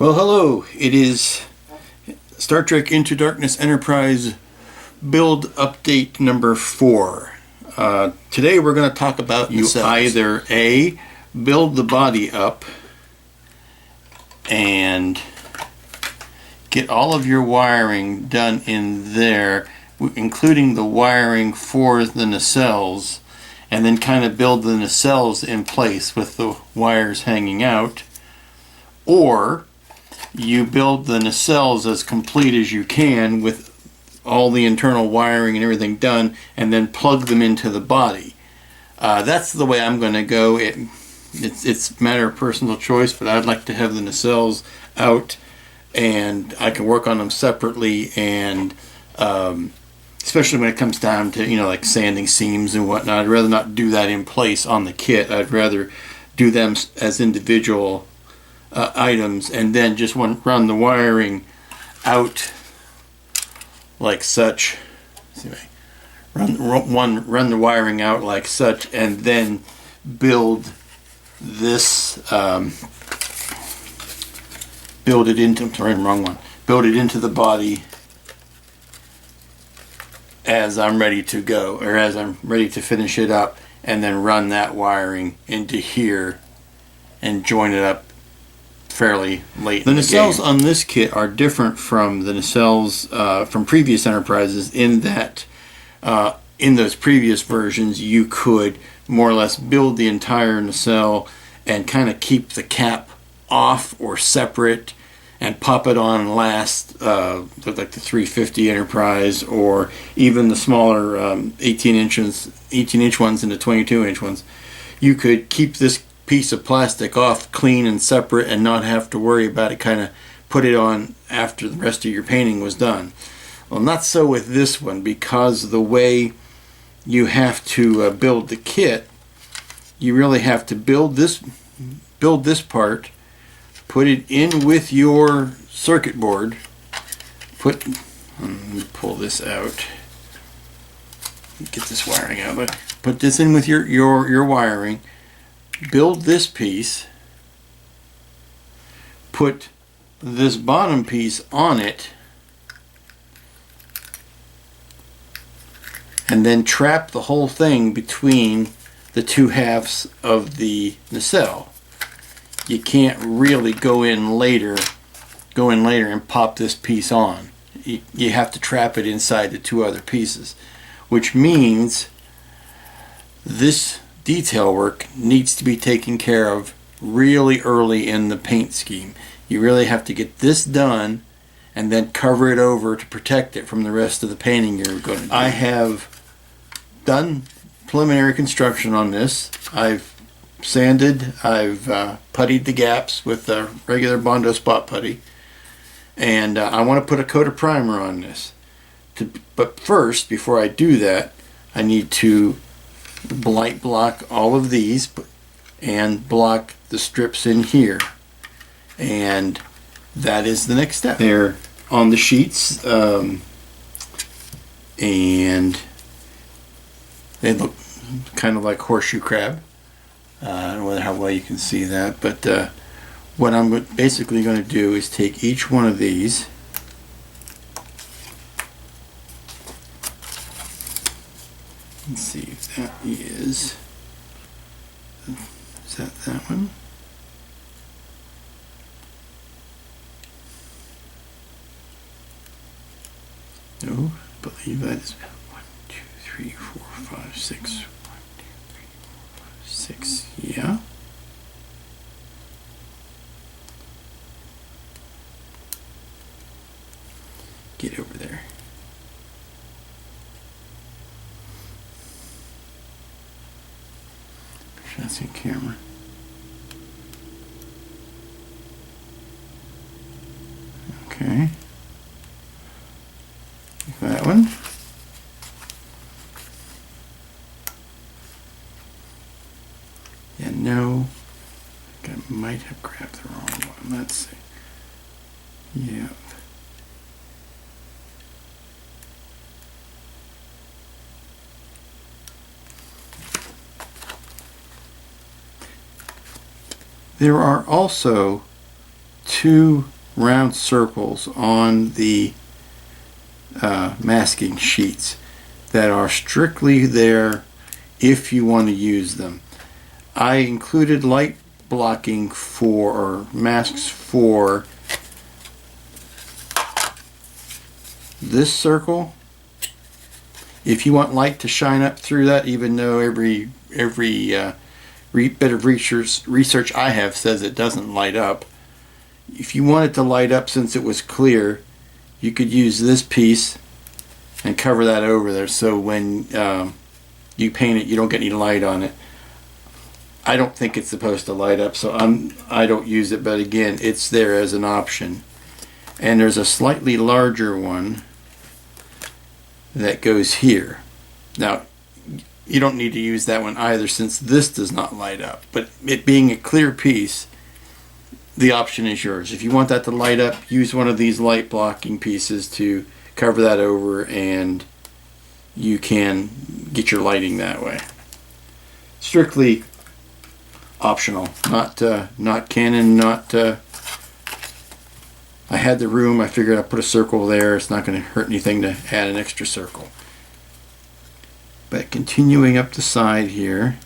Well, hello. It is Star Trek Into Darkness Enterprise build update number 4. Today we're going to talk about you either A, build the body up and get all of your wiring done in there, including the wiring for the nacelles, and then kind of build the nacelles in place with the wires hanging out, or you build the nacelles as complete as you can with all the internal wiring and everything done, and then plug them into the body. That's the way I'm going to go. It's a matter of personal choice, but I'd like to have the nacelles out, and I can work on them separately, and especially when it comes down to, like sanding seams and whatnot. I'd rather not do that in place on the kit. I'd rather do them as individual items, and then just run the wiring out like such. Run the wiring out like such, and then build this. Build it into the body as I'm ready to go, or as I'm ready to finish it up, and then run that wiring into here and join it up fairly late. The nacelles on this kit are different from the nacelles from previous Enterprises, in that in those previous versions you could more or less build the entire nacelle and kind of keep the cap off or separate and pop it on last, like the 350 Enterprise, or even the smaller 18-inch ones and the 22-inch ones. You could keep this piece of plastic off clean and separate and not have to worry about it, kind of put it on after the rest of your painting was done. Well, not so with this one, because the way you have to build the kit, you really have to build this part, put it in with your circuit board, let me pull this out, get this wiring out, but put this in with your wiring, build this piece, put this bottom piece on it, and then trap the whole thing between the two halves of the nacelle. You can't really go in later and pop this piece on. You have to trap it inside the two other pieces, which means this detail work needs to be taken care of really early in the paint scheme. You really have to get this done and then cover it over to protect it from the rest of the painting you're going to do. I have done preliminary construction on this. I've sanded, I've puttied the gaps with a regular Bondo spot putty, and I want to put a coat of primer on this. But first, before I do that, I need to light block all of these and block the strips in here, and that is the next step. They're on the sheets, and they look kind of like horseshoe crab. I don't know how well you can see that, but what I'm basically going to do is take each one of these, let's see if that is that one? No, I believe that is 1, 2, 3, 4, 5, 6. 1, 2, 3, 4, 5, 6. Yeah. Get over there. That's in camera. Okay. That one. Yeah, no. I think I might have grabbed the wrong one. Let's see. Yeah. There are also two round circles on the masking sheets that are strictly there if you want to use them. I included light blocking for, or masks for, this circle. If you want light to shine up through that, even though every bit of research I have says it doesn't light up, if you want it to light up, since it was clear, you could use this piece and cover that over there, so when you paint it, you don't get any light on it. I don't think it's supposed to light up, so I don't use it, but again, it's there as an option. And there's a slightly larger one that goes here. Now, you don't need to use that one either, since this does not light up, but it being a clear piece, the option is yours. If you want that to light up, use one of these light blocking pieces to cover that over, and you can get your lighting that way. Strictly optional, not canon, not I had the room, I figured I'd put a circle there. It's not going to hurt anything to add an extra circle. But continuing up the side here,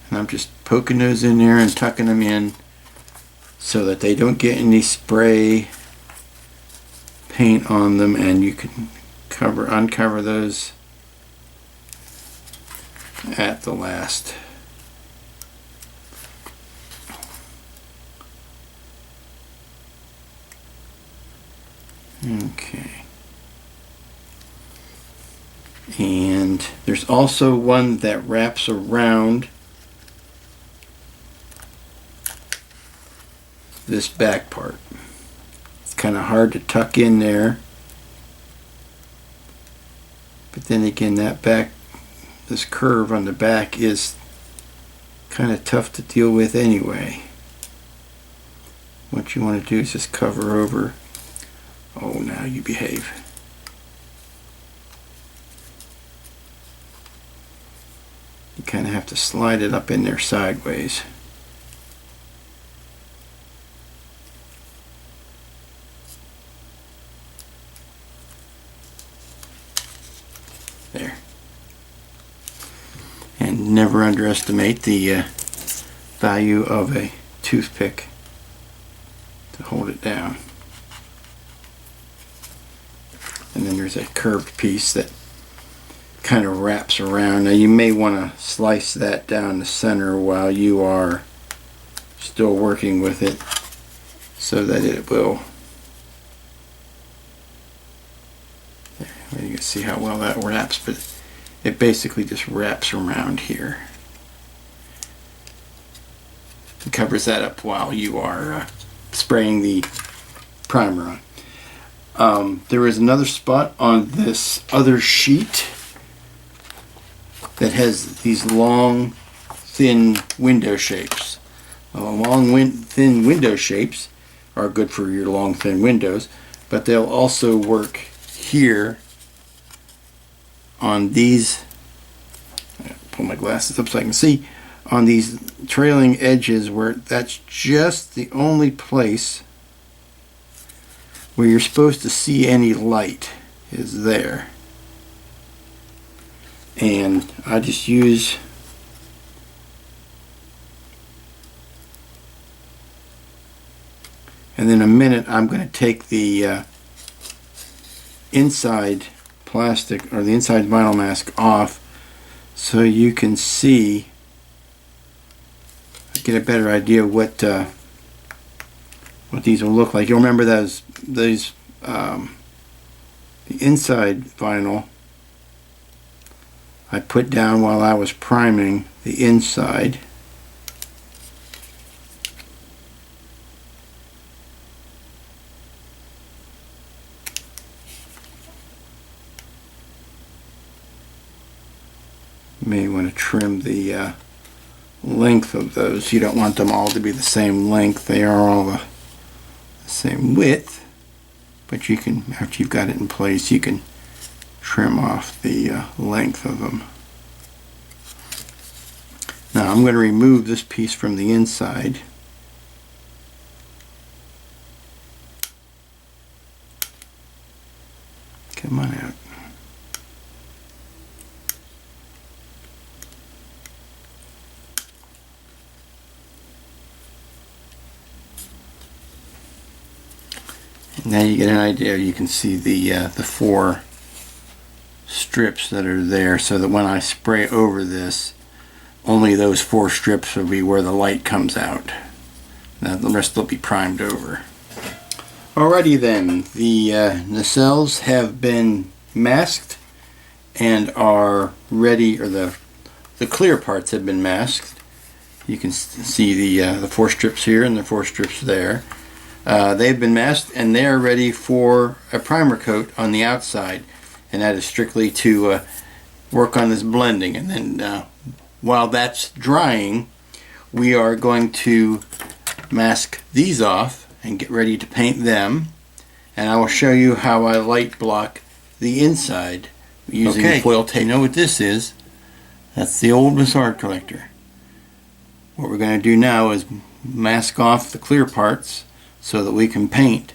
and I'm just poking those in there and tucking them in so that they don't get any spray paint on them, and you can uncover those at the last. Okay. And there's also one that wraps around this back part. It's kind of hard to tuck in there, but then again, that back, this curve on the back is kind of tough to deal with anyway. What you want to do is just cover over. Oh, now you behave. You kind of have to slide it up in there sideways. There. And never underestimate the value of a toothpick to hold it down. And then there's a curved piece that kind of wraps around. Now you may want to slice that down the center while you are still working with it, so that it will, there, you can see how well that wraps, but it basically just wraps around here and covers that up while you are spraying the primer on. There is another spot on this other sheet that has these long, thin window shapes. Thin window shapes are good for your long, thin windows, but they'll also work here on these. Pull my glasses up so I can see. On these trailing edges, where that's just the only place where you're supposed to see any light is there. And I just use and in a minute I'm going to take the inside plastic, or the inside vinyl mask, off so you can see, get a better idea what these will look like. You'll remember those the inside vinyl I put down while I was priming the inside. You may want to trim the length of those. You don't want them all to be the same length. They are all the same width, but you can, after you've got it in place, you can trim off the length of them. Now I'm going to remove this piece from the inside, Come on out. And now you get an idea. You can see the 4 strips that are there, so that when I spray over this, only those 4 strips will be where the light comes out. Now the rest will be primed over. Alrighty then, the nacelles have been masked and are ready, or the clear parts have been masked. You can see the 4 strips here and the 4 strips there. They've been masked and they are ready for a primer coat on the outside, and that is strictly to work on this blending. And then while that's drying, we are going to mask these off and get ready to paint them, and I will show you how I light block the inside using foil tape. You know what this is? That's the old bussard collector. What we're going to do now is mask off the clear parts so that we can paint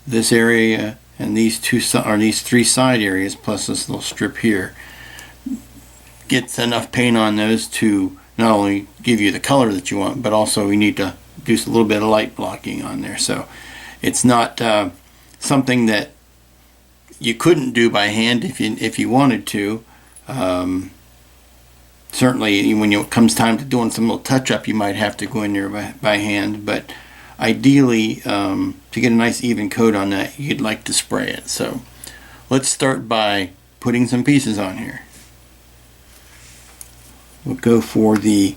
this area and these 3 side areas plus this little strip here. Get enough paint on those to not only give you the color that you want, but also we need to do a little bit of light blocking on there. So it's not something that you couldn't do by hand if you wanted to. Certainly when it comes time to doing some little touch-up, you might have to go in there by hand, but ideally to get a nice even coat on that, you'd like to spray it. So let's start by putting some pieces on here. We'll go for the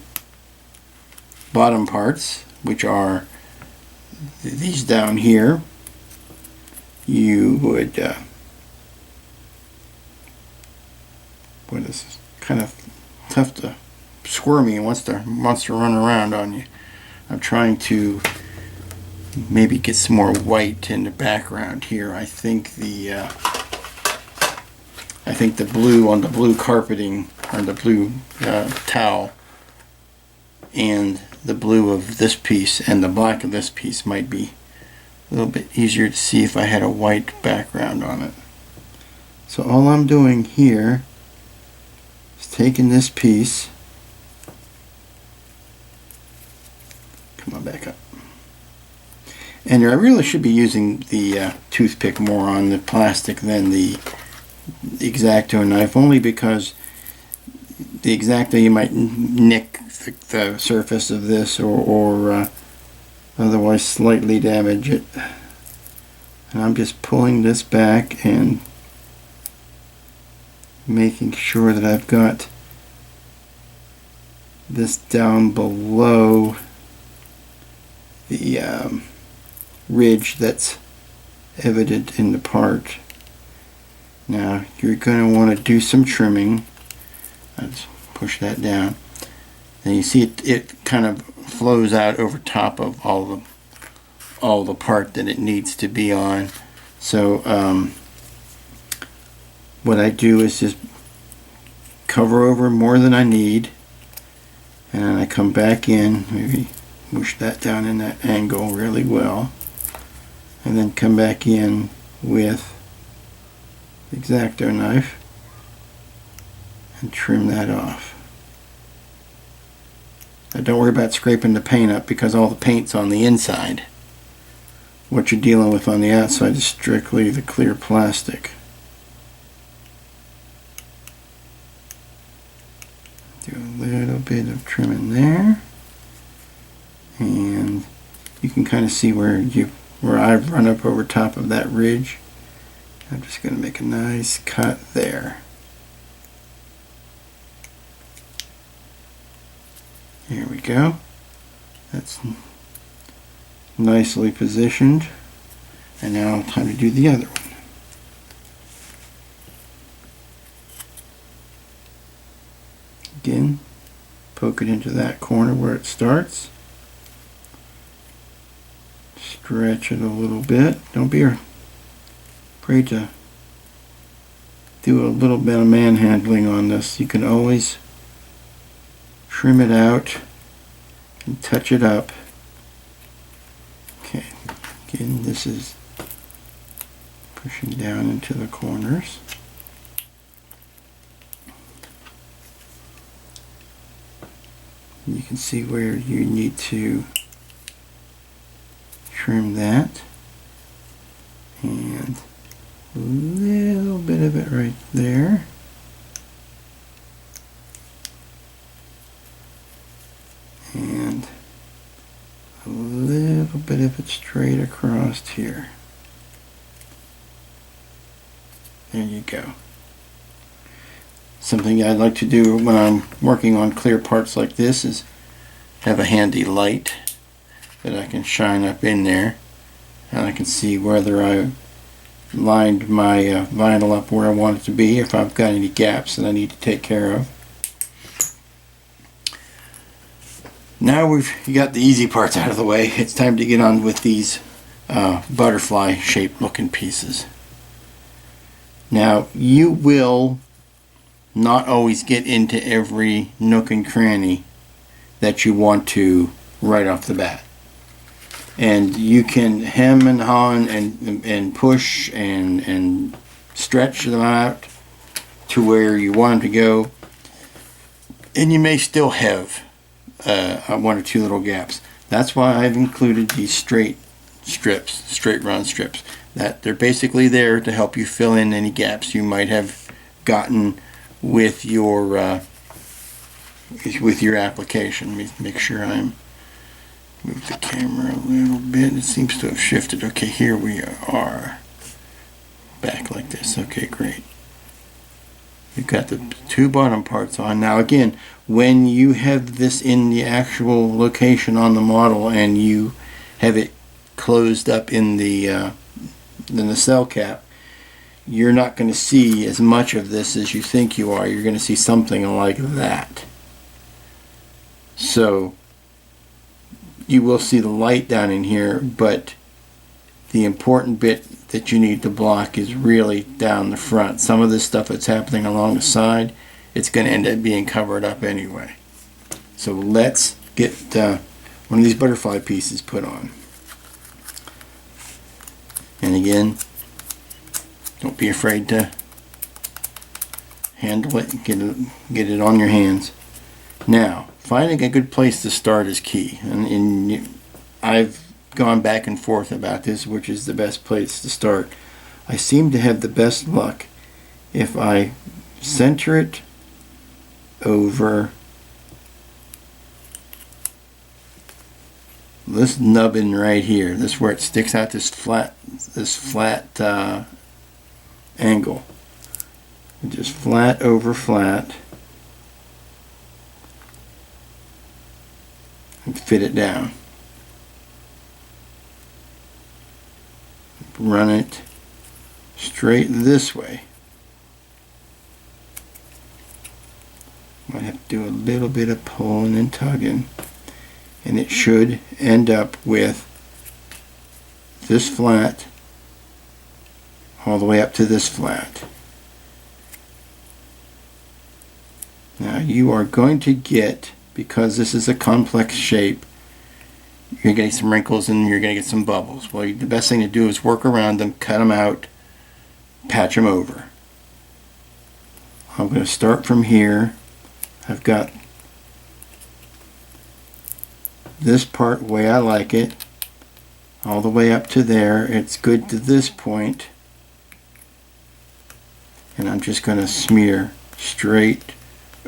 bottom parts, which are these down here. You would boy, this is kind of tough to squirmy and wants to run around on you. I'm trying to maybe get some more white in the background here. I think the blue on the blue carpeting, or the blue towel, and the blue of this piece and the black of this piece might be a little bit easier to see if I had a white background on it. So all I'm doing here is taking this piece, come on back up, and I really should be using the toothpick more on the plastic than the X-Acto knife, only because the X-Acto you might nick the surface of this or otherwise slightly damage it. And I'm just pulling this back and making sure that I've got this down below the ridge that's evident in the part. Now you're going to want to do some trimming. Let's push that down. And you see it kind of flows out over top of all the part that it needs to be on. So what I do is just cover over more than I need, and I come back in, maybe push that down in that angle really well, and then come back in with the X-Acto knife and trim that off. Now don't worry about scraping the paint up, because all the paint's on the inside. What you're dealing with on the outside is strictly the clear plastic. Do a little bit of trimming there, and you can kind of see where I've run up over top of that ridge. I'm just going to make a nice cut there. Here we go. That's nicely positioned. And now time to do the other one. Again, poke it into that corner where it starts. Stretch it a little bit. Don't be afraid to do a little bit of manhandling on this. You can always trim it out and touch it up. Okay, again, this is pushing down into the corners. You can see where you need to trim that, and a little bit of it right there. And a little bit of it straight across here. There you go. Something I'd like to do when I'm working on clear parts like this is have a handy light that I can shine up in there, and I can see whether I lined my vinyl up where I want it to be, if I've got any gaps that I need to take care of. Now we've got the easy parts out of the way, it's time to get on with these butterfly shaped looking pieces. Now you will not always get into every nook and cranny that you want to right off the bat. And you can hem and haw and push and stretch them out to where you want them to go. And you may still have one or two little gaps. That's why I've included these straight strips, straight run strips. That they're basically there to help you fill in any gaps you might have gotten with your application. Let me make sure I'm move the camera a little bit. It seems to have shifted. Okay, here we are. Back like this. Okay, great. We've got the two bottom parts on. Now again, when you have this in the actual location on the model and you have it closed up in the nacelle cap, you're not going to see as much of this as you think you are. You're going to see something like that. So you will see the light down in here, but the important bit that you need to block is really down the front. Some of this stuff that's happening along the side, it's going to end up being covered up anyway. So let's get one of these butterfly pieces put on. And again, don't be afraid to handle it and get it on your hands. Now, finding a good place to start is key. And I've gone back and forth about this, which is the best place to start. I seem to have the best luck if I center it over this nubbin right here. This is where it sticks out, this flat angle. Just flat over flat and fit it down. Run it straight this way. Might have to do a little bit of pulling and tugging, and it should end up with this flat all the way up to this flat. Now you are going to get, because this is a complex shape, you're going to get some wrinkles and you're going to get some bubbles. Well, the best thing to do is work around them, cut them out, patch them over. I'm going to start from here. I've got this part the way I like it, all the way up to there. It's good to this point, and I'm just going to smear straight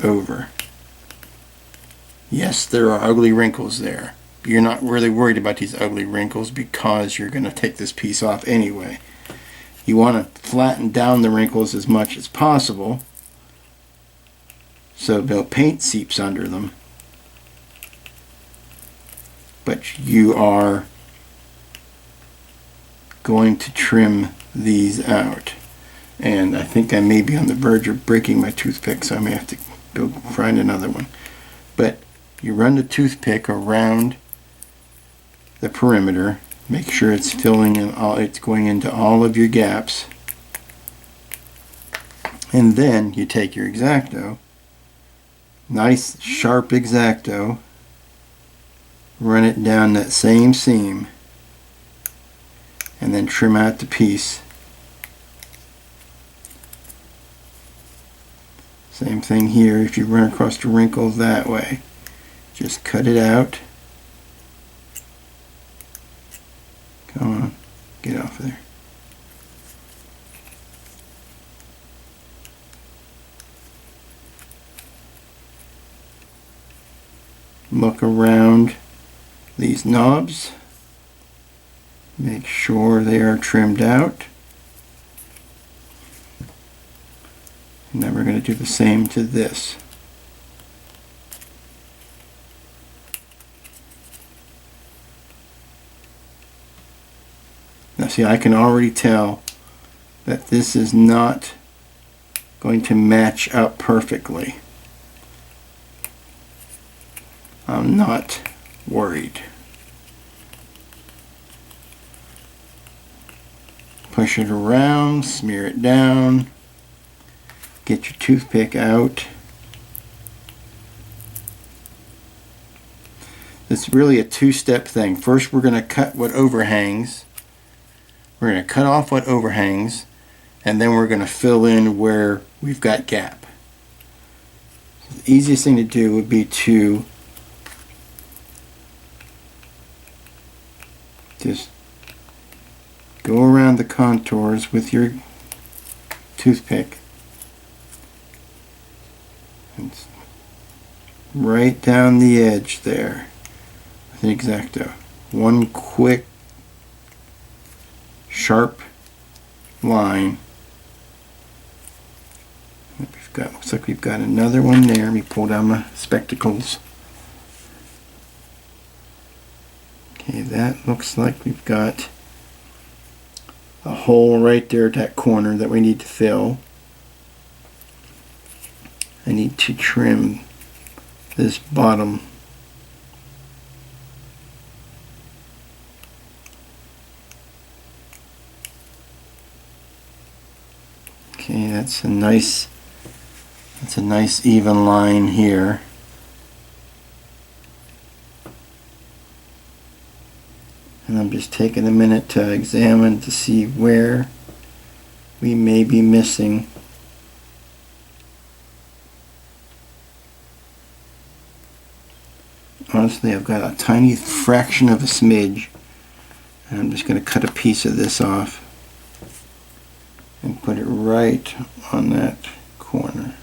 over. Yes, there are ugly wrinkles there. You're not really worried about these ugly wrinkles because you're going to take this piece off anyway. You want to flatten down the wrinkles as much as possible so no paint seeps under them. But you are going to trim these out. And I think I may be on the verge of breaking my toothpick, so I may have to go find another one. But you run the toothpick around the perimeter, make sure it's filling in all, it's going into all of your gaps, and then you take your X-Acto, nice sharp X-Acto, run it down that same seam, and then trim out the piece Same thing here. If you run across the wrinkle that way, just cut it out. Come on, get off of there. Look around these knobs. Make sure they are trimmed out. And then we're going to do the same to this. Now see, I can already tell that this is not going to match up perfectly. I'm not worried. Push it around, smear it down, get your toothpick out. It's really a two-step thing. First we're going to cut what overhangs. We're going to cut off what overhangs, and then we're going to fill in where we've got gap. The easiest thing to do would be to just go around the contours with your toothpick and right down the edge there with an X-Acto. One quick sharp line. Looks like we've got another one there. Let me pull down my spectacles. Okay, that looks like we've got a hole right there at that corner that we need to fill. I need to trim this bottom. Okay, that's a nice even line here. And I'm just taking a minute to examine to see where we may be missing. Honestly, I've got a tiny fraction of a smidge, and I'm just going to cut a piece of this off and put it right on that corner.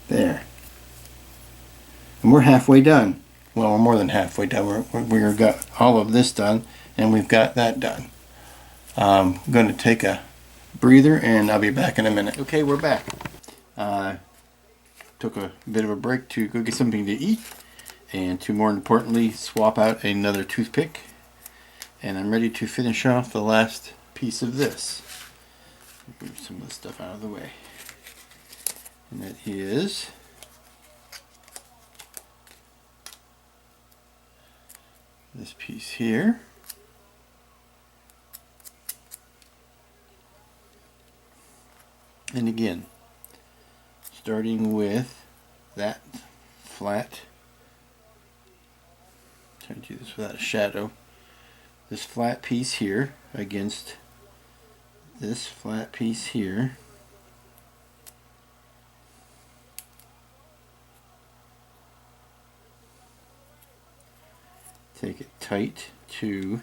There. And we're halfway done. Well, we're more than halfway done. We've got all of this done, and we've got that done. I'm going to take a breather, and I'll be back in a minute. Okay, we're back. Took a bit of a break to go get something to eat, and to more importantly, swap out another toothpick. And I'm ready to finish off the last piece of this. Move some of the stuff out of the way. And that is this piece here. And again, starting with that flat, trying to do this without a shadow, this flat piece here against this flat piece here. Take it tight to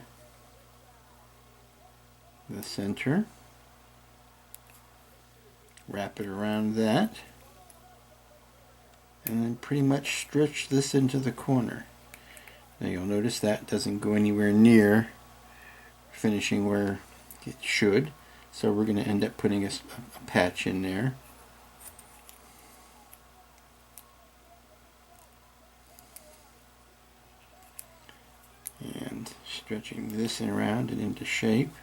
the center, wrap it around that, and then pretty much stretch this into the corner. Now you'll notice that doesn't go anywhere near finishing where it should, so we're going to end up putting a patch in there. And stretching this around and into shape.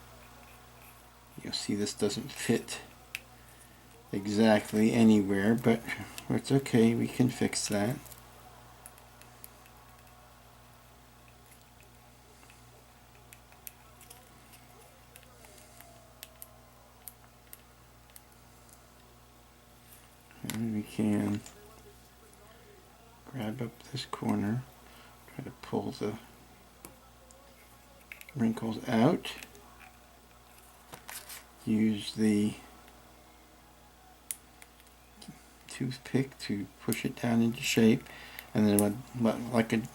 You'll see this doesn't fit exactly anywhere, but it's okay, we can fix that. And we can grab up this corner, try to pull the wrinkles out. use the toothpick to push it down into shape, and then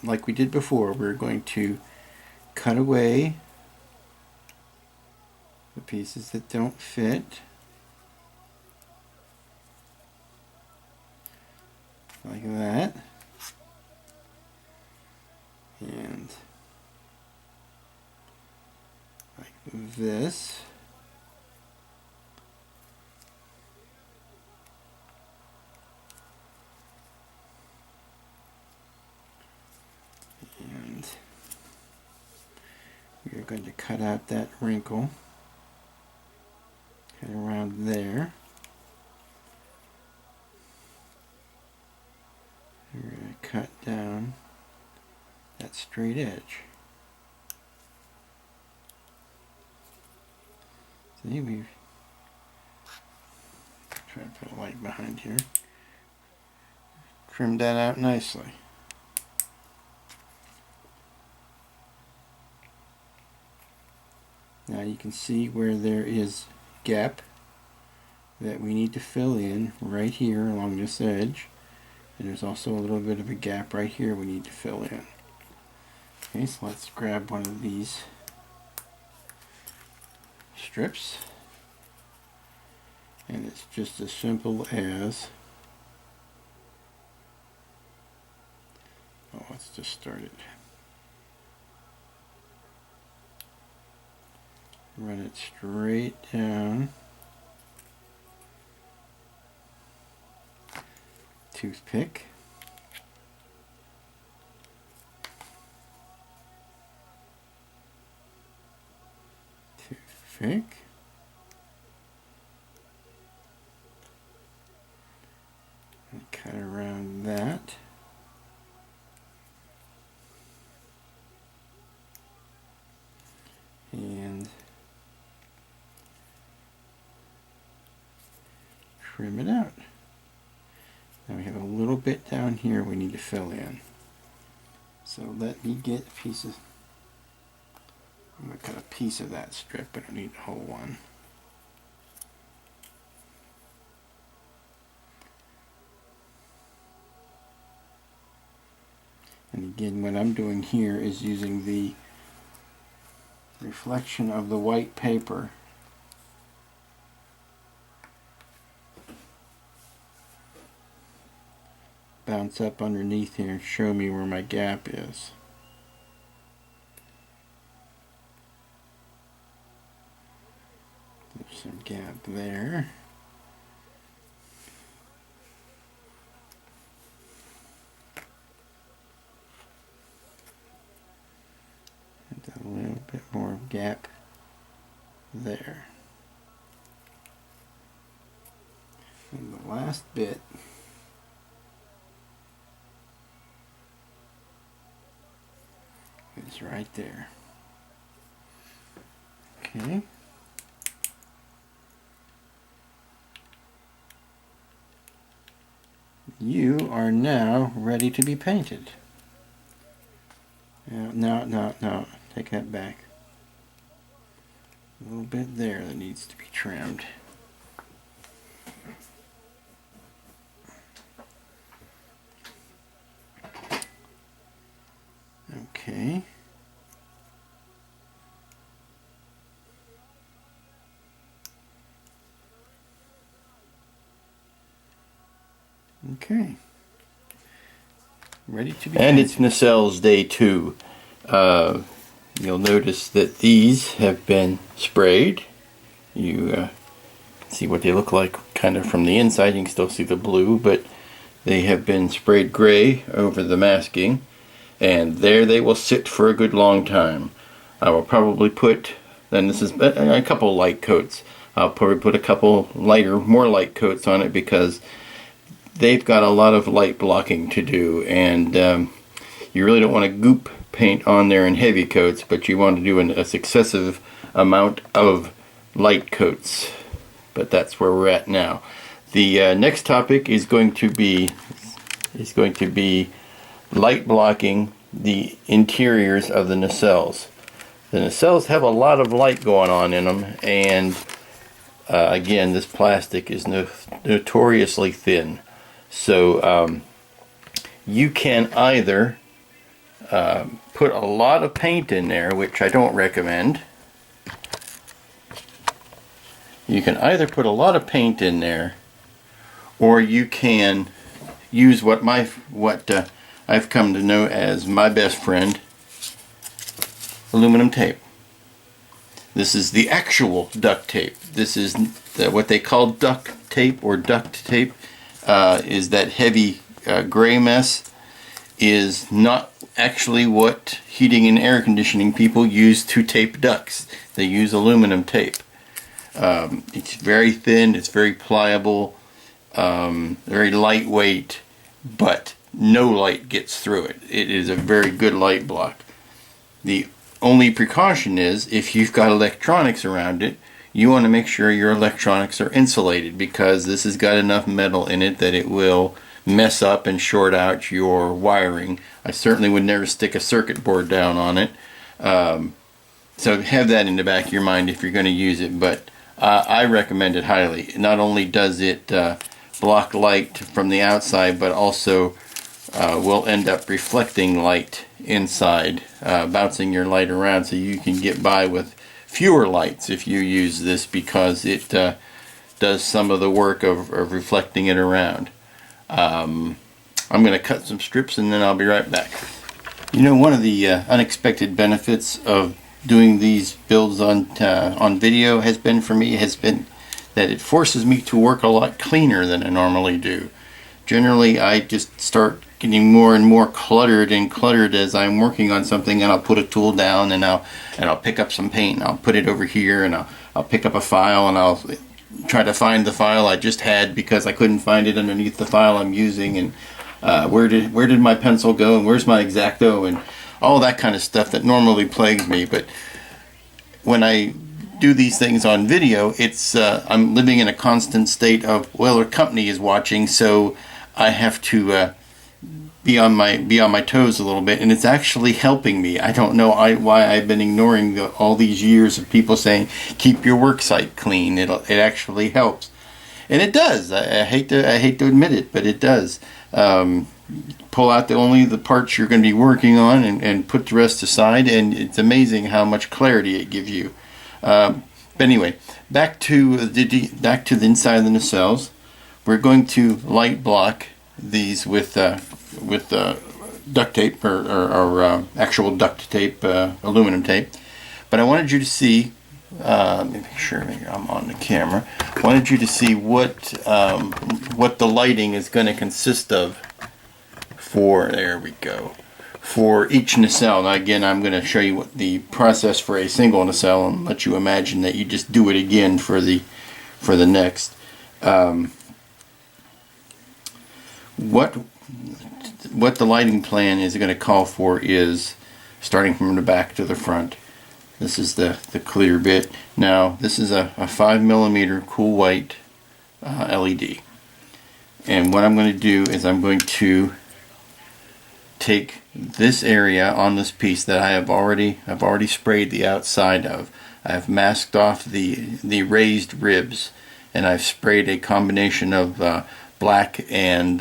like we did before, we're going to cut away the pieces that don't fit, like that, and like this. And we are going to cut out that wrinkle, cut around there. We're going to cut down that straight edge. See, we've try to put a light behind here. Trim that out nicely. Now you can see where there is gap that we need to fill in right here along this edge, and there's also a little bit of a gap right here we need to fill in. Okay, so let's grab one of these strips, and it's just as simple as, oh, let's just start it. Run it straight down, toothpick, toothpick, and cut around that. And trim it out. Now we have a little bit down here we need to fill in. So let me get a piece of, I'm going to cut a piece of that strip, but I don't need the whole one. And again, what I'm doing here is using the reflection of the white paper bounce up underneath here and show me where my gap is. There's some gap there. And a little bit more gap there. And the last bit is right there. Okay. You are now ready to be painted. No, take that back. A little bit there that needs to be trimmed. Okay. Okay. Ready to be painted. And it's Nacelle's day 2. You'll notice that these have been sprayed. You see what they look like kind of from the inside. You can still see the blue, but they have been sprayed gray over the masking, and there they will sit for a good long time. I will probably put, then this is a couple light coats. I'll probably put a couple more light coats on it because they've got a lot of light blocking to do, and you really don't want to goop paint on there in heavy coats, but you want to do a successive amount of light coats. But that's where we're at now. The next topic is going to be light blocking the interiors of the nacelles. The nacelles have a lot of light going on in them, and Again, this plastic is notoriously thin, so you can either put a lot of paint in there, which I don't recommend. You can either put a lot of paint in there, or you can use what I've come to know as my best friend, aluminum tape. This is the actual duct tape. This is what they call duct tape or duct tape. Is that heavy gray mess is not actually what heating and air conditioning people use to tape ducts. They use aluminum tape. It's very thin, it's very pliable, very lightweight, but no light gets through it. It is a very good light block. The only precaution is, if you've got electronics around it, you want to make sure your electronics are insulated, because this has got enough metal in it that it will mess up and short out your wiring. I certainly would never stick a circuit board down on it. So have that in the back of your mind if you're going to use it, but I recommend it highly. Not only does it block light from the outside, but also will end up reflecting light inside, bouncing your light around, so you can get by with fewer lights if you use this, because it does some of the work of reflecting it around. I'm going to cut some strips and then I'll be right back. You know, one of the unexpected benefits of doing these builds on video has been that it forces me to work a lot cleaner than I normally do. Generally, I just start getting more and more cluttered as I'm working on something, and I'll put a tool down and I'll pick up some paint and I'll put it over here, and I'll pick up a file and I'll try to find the file I just had because I couldn't find it underneath the file I'm using, and where did my pencil go, and where's my X-Acto, and all that kind of stuff that normally plagues me. But when I do these things on video, it's I'm living in a constant state of, well, a company is watching, so I have to be on my toes a little bit, and it's actually helping me. I don't know why I've been ignoring all these years of people saying keep your work site clean. It actually helps, and it does. I hate to admit it, but it does. Pull out only the parts you're going to be working on, and put the rest aside, and it's amazing how much clarity it gives you. But anyway, back to the inside of the nacelles. We're going to light block these with duct tape or actual duct tape, aluminum tape. But I wanted you to see, make sure I'm on the camera. I wanted you to see what the lighting is going to consist of there we go, for each nacelle. Now again, I'm going to show you what the process for a single nacelle, and let you imagine that you just do it again for the next. What the lighting plan is going to call for is starting from the back to the front. This is the clear bit. Now this is a 5mm cool white LED, and what I'm going to do is I'm going to take this area on this piece that I've already sprayed the outside of. I've masked off the raised ribs, and I've sprayed a combination of black and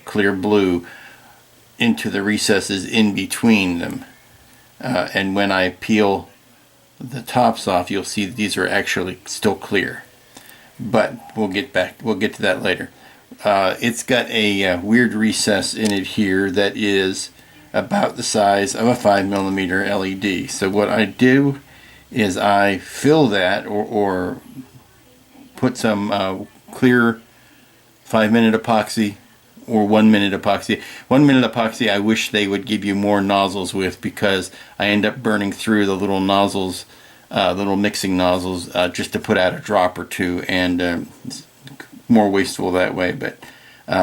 clear blue into the recesses in between them. And when I peel the tops off, you'll see these are actually still clear. But we'll get to that later. It's got a weird recess in it here that is about the size of a 5mm LED. So what I do is I fill that or put some clear 5-minute epoxy or 1-minute epoxy. 1-minute epoxy I wish they would give you more nozzles with, because I end up burning through the little nozzles, little mixing nozzles, just to put out a drop or two, and it's more wasteful that way. But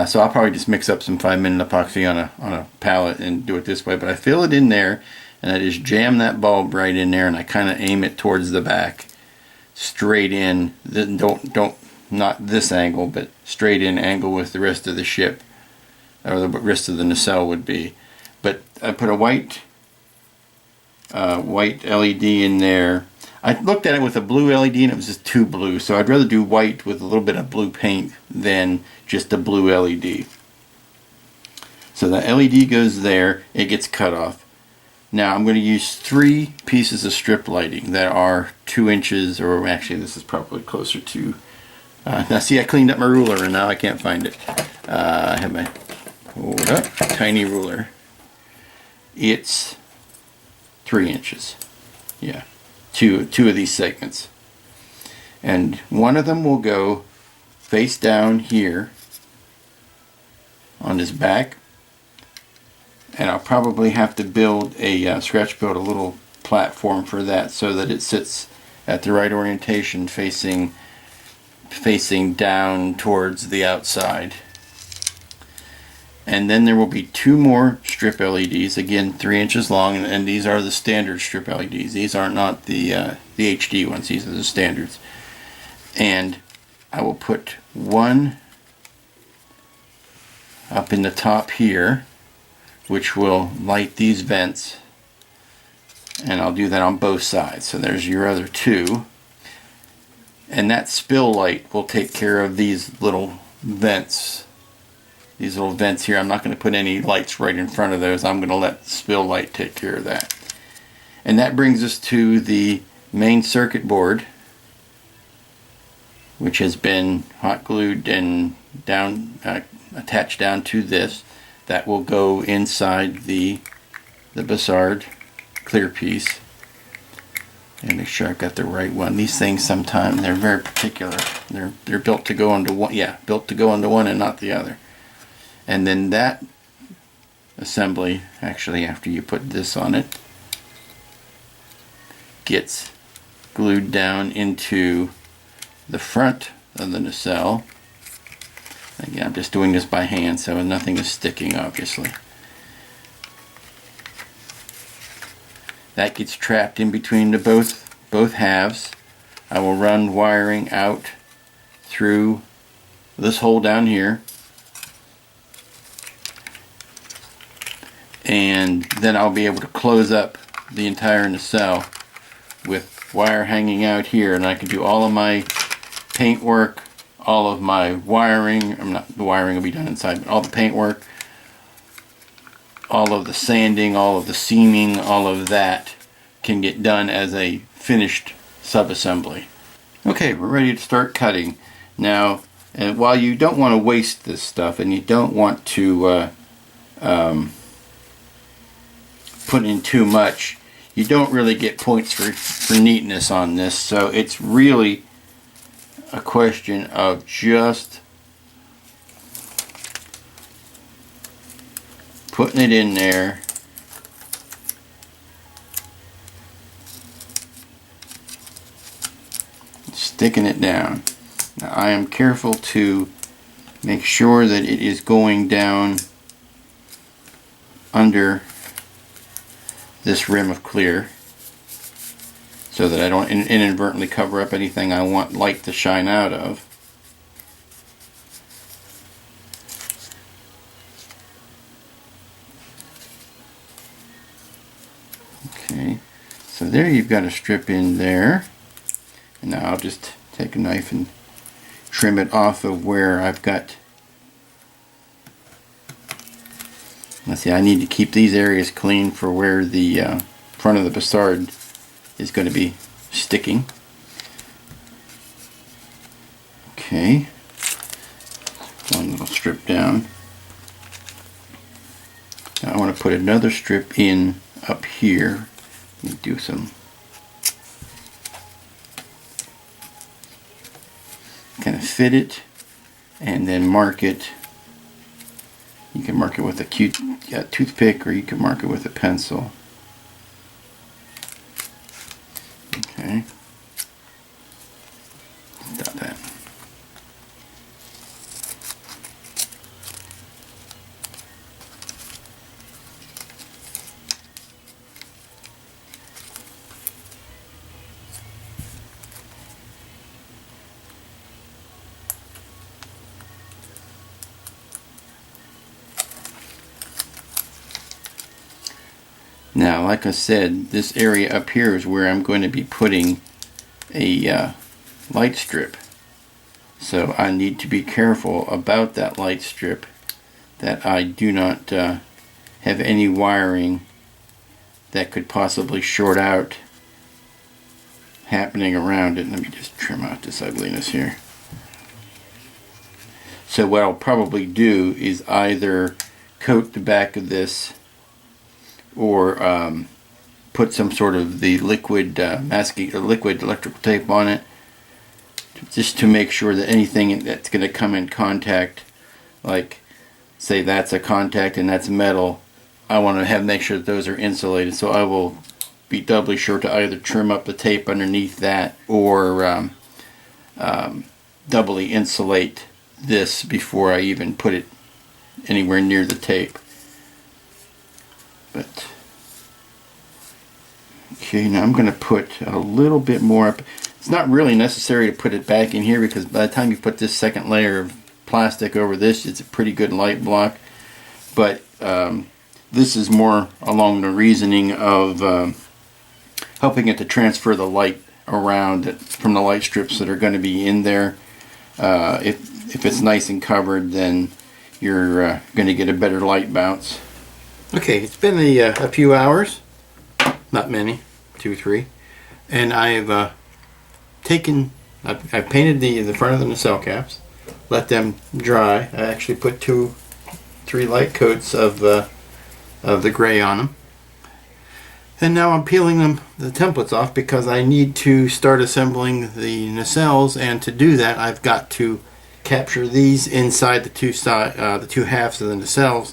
so I'll probably just mix up some 5-minute epoxy on a pallet and do it this way. But I fill it in there, and I just jam that bulb right in there, and I kind of aim it towards the back, straight in. Don't not this angle, but straight in angle with the rest of the ship, or the rest of the nacelle would be. But I put a white LED in there. I looked at it with a blue LED and it was just too blue, so I'd rather do white with a little bit of blue paint than just a blue LED. So the LED goes there, it gets cut off. Now I'm going to use 3 pieces of strip lighting that are 2 inches, or actually this is probably closer to, now see, I cleaned up my ruler and now I can't find it. I have my, hold up, tiny ruler. It's 3 inches. Yeah, two of these segments. And one of them will go face down here on his back. And I'll probably have to build a scratch build a little platform for that so that it sits at the right orientation facing down towards the outside. And then there will be 2 more strip LEDs, again 3 inches long, and these are the standard strip LEDs. These are not the HD ones, these are the standards. And I will put one up in the top here, which will light these vents, and I'll do that on both sides. So there's your other 2, and that spill light will take care of these little vents. These little vents here, I'm not going to put any lights right in front of those. I'm going to let the spill light take care of that. And that brings us to the main circuit board, which has been hot glued and down attached down to this. That will go inside the bussard clear piece. And make sure I've got the right one. These things sometimes they're very particular. They're built to go onto one. Yeah, built to go onto one and not the other. And then that assembly, actually after you put this on it, gets glued down into the front of the nacelle. Again, I'm just doing this by hand, so nothing is sticking, obviously. That gets trapped in between the both halves. I will run wiring out through this hole down here, and then I'll be able to close up the entire nacelle with wire hanging out here, and I can do all of my paint work, all of my wiring. The wiring will be done inside, but all the paint work, all of the sanding, all of the seaming, all of that can get done as a finished sub-assembly. Okay, we're ready to start cutting. Now, while you don't want to waste this stuff and you don't want to put in too much, you don't really get points for neatness on this, so it's really a question of just putting it in there, sticking it down. Now I am careful to make sure that it is going down under this rim of clear, so that I don't inadvertently cover up anything I want light to shine out of. Okay, so there you've got a strip in there, and now I'll just take a knife and trim it off of where I've got. Let's see, I need to keep these areas clean for where the front of the bussard is going to be sticking. Okay, one little strip down. Now I want to put another strip in up here. Let me do some kind of fit it and then mark it. You can mark it with a toothpick, or you can mark it with a pencil. Okay. Got that. Now, like I said, this area up here is where I'm going to be putting a light strip. So I need to be careful about that light strip, that I do not have any wiring that could possibly short out happening around it. Let me just trim out this ugliness here. So what I'll probably do is either coat the back of this or put some sort of the liquid masking or liquid electrical tape on it, just to make sure that anything that's going to come in contact, like say that's a contact and that's metal, I want to make sure that those are insulated. So I will be doubly sure to either trim up the tape underneath that or doubly insulate this before I even put it anywhere near the tape. But okay, now I'm going to put a little bit more up. It's not really necessary to put it back in here, because by the time you put this second layer of plastic over this, it's a pretty good light block. But this is more along the reasoning of helping it to transfer the light around from the light strips that are going to be in there. If it's nice and covered, then you're going to get a better light bounce. Okay, it's been a few hours, not many, 2 or 3, and I've I've painted the front of the nacelle caps, let them dry. I actually put 2, 3 light coats of the gray on them, and now I'm peeling the templates off because I need to start assembling the nacelles, and to do that I've got to capture these inside the two halves of the nacelles.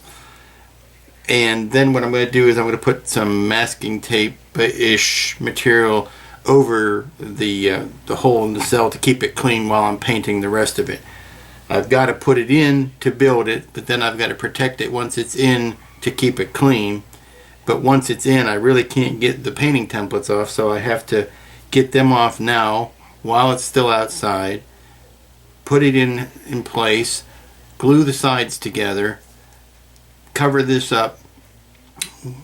And then what I'm going to do is I'm going to put some masking tape-ish material over the whole nacelle to keep it clean while I'm painting the rest of it. I've got to put it in to build it, but then I've got to protect it once it's in to keep it clean. But once it's in, I really can't get the painting templates off, so I have to get them off now while it's still outside, put it in place, glue the sides together, cover this up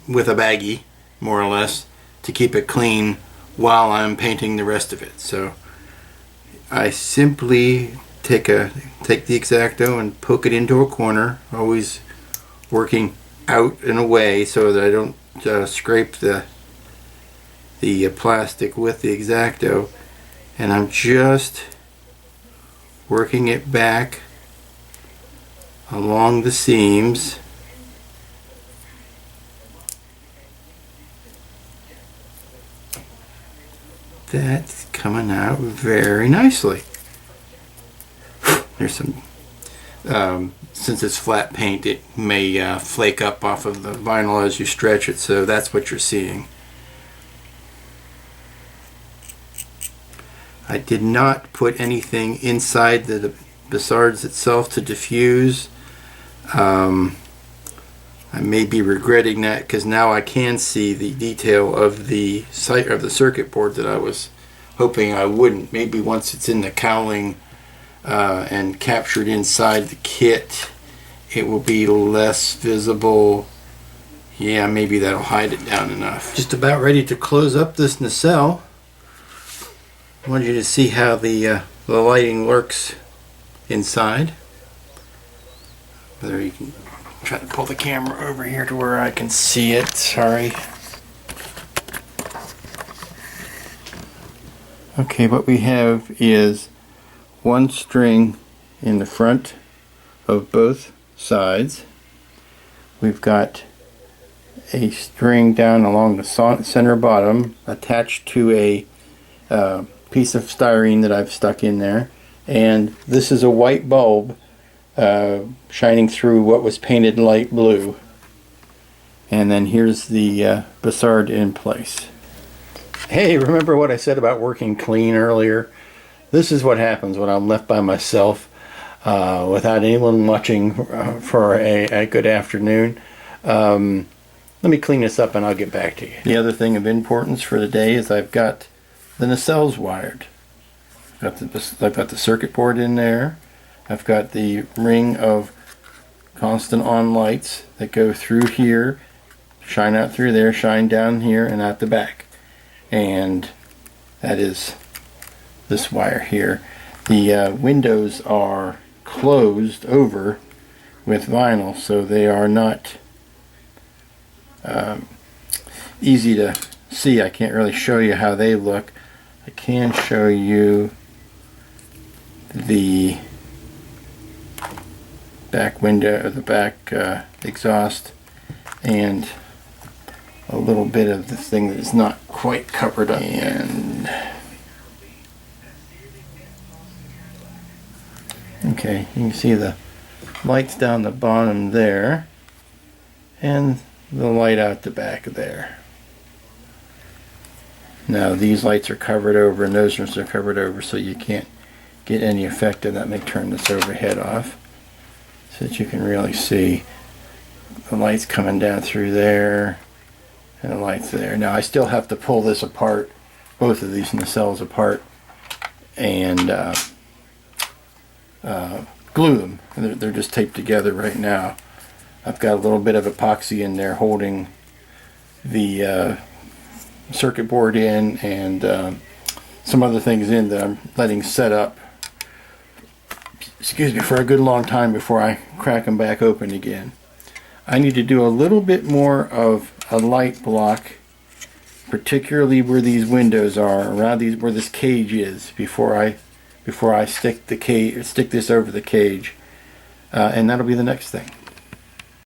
with a baggie, more or less, to keep it clean while I'm painting the rest of it. So I simply take the X-Acto and poke it into a corner, always working out and away so that I don't scrape the plastic with the X-Acto, and I'm just working it back along the seams. That's coming out very nicely. There's some, since it's flat paint, it may flake up off of the vinyl as you stretch it, so that's what you're seeing. I did not put anything inside the bussards itself to diffuse. I may be regretting that, because now I can see the detail of the circuit board that I was hoping I wouldn't. Maybe once it's in the cowling and captured inside the kit, it will be less visible. Yeah, maybe that'll hide it down enough. Just about ready to close up this nacelle. I wanted you to see how the lighting works inside. Whether you can try to pull the camera over here to where I can see it. Sorry. Okay, what we have is one string in the front of both sides. We've got a string down along the center bottom attached to a piece of styrene that I've stuck in there, and this is a white bulb shining through what was painted light blue. And then here's the bussard in place. Hey, remember what I said about working clean earlier? This is what happens when I'm left by myself without anyone watching for a good afternoon. Let me clean this up and I'll get back to you. The other thing of importance for the day is I've got the nacelles wired. I've got the circuit board in there. I've got the ring of constant on lights that go through here, shine out through there, shine down here and out the back. And that is this wire here. The windows are closed over with vinyl, so they are not easy to see. I can't really show you how they look. I can show you the back window, or the back exhaust, and a little bit of the thing that is not quite covered up. And okay, you can see the lights down the bottom there, and the light out the back there. Now these lights are covered over, and those ones are covered over, so you can't get any effect of that. Let me turn this overhead off so that you can really see the lights coming down through there and the lights there. Now I still have to pull this apart, both of these nacelles apart, and glue them. They're just taped together right now. I've got a little bit of epoxy in there holding the circuit board in, and some other things in that I'm letting set up, excuse me, for a good long time before I crack them back open again. I need to do a little bit more of a light block, particularly where these windows are, around these, where this cage is, before I stick the cage, stick this over the cage, and that'll be the next thing.